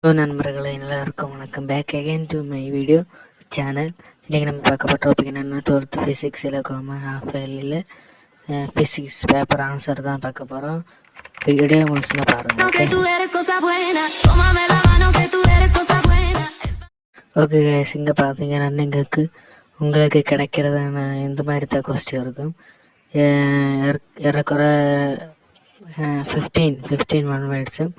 Hello நண்பர்களே, எல்லாருக்கும் வணக்கம். Back again to my video channel. இன்றைக்கி நம்ம பார்க்க போகிற டாபிக் என்னென்னா 12th ஃபிசிக்ஸில் காமன் ஹாஃப் இயர்லியில் ஃபிசிக்ஸ் பேப்பர் ஆன்சர் தான் பார்க்க போகிறோம். வீடியோ முடிச்சுன்னா பாருங்கள். ஓகே கைஸ், இங்கே பார்த்தீங்கன்னா உங்களுக்கு கிடைக்கிறதான இந்த மாதிரி தான் கொஸ்டின் இருக்கும். ஏறக்குறை 15 1 மினிட்ஸும்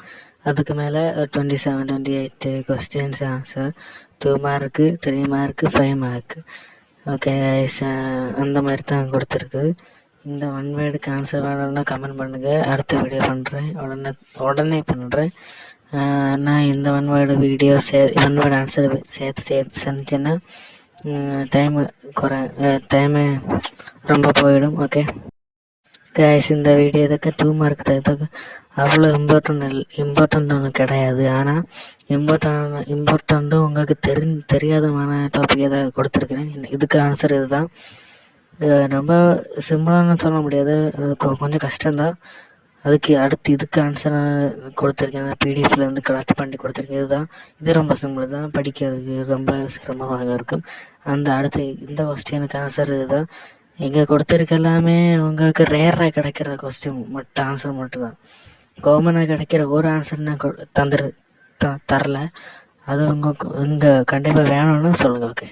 அதுக்கு மேலே 27-28 questions answer. 2 mark, 3 mark, 5 mark. Okay guys, அந்த மாதிரி தான் கொடுத்துருக்கு. இந்த ஒன் வேர்டுக்கு ஆன்சர் வேணும்னா கமெண்ட் பண்ணுங்கள், அடுத்த வீடியோ பண்ணுறேன். உடனே பண்ணுறேன். நான் இந்த one word video one word answer சேர்த்து செஞ்சேன்னா டைமு ரொம்ப போயிடும். ஓகே கைஸ், இந்த வீடியோ இதுக்கு 2 மார்க் தான். இதுக்கு அவ்வளோ இம்பார்ட்டண்ட் ஒன்றும் கிடையாது. ஆனால் இம்பார்ட்டண்ட்டும் உங்களுக்கு தெரியாதமான டாபிக் எதாவது கொடுத்துருக்குறேன். இதுக்கு ஆன்சர் இதுதான். ரொம்ப சிம்பிளானு சொல்ல முடியாது, கொஞ்சம் கஷ்டம்தான். அதுக்கு அடுத்து இதுக்கு ஆன்சர் கொடுத்துருக்கேன். பிடிஎஃப்ல வந்து கலெக்ட் பண்ணி கொடுத்துருக்கேன். இது ரொம்ப சிம்பிள் தான், படிக்கிறதுக்கு ரொம்ப சிரமமாக இருக்கும். அடுத்து இந்த கொஸ்டினுக்கு ஆன்சர் இதுதான். இங்கே கொடுத்துருக்க எல்லாமே உங்களுக்கு ரேராக கிடைக்கிற கொஸ்டின் ஆன்சர் மட்டும்தான். காமனாக கிடைக்கிற ஒரு ஆன்சர் நான் தரல. அது இங்கே கண்டிப்பாக வேணும்னு சொல்லுங்கள். ஓகே.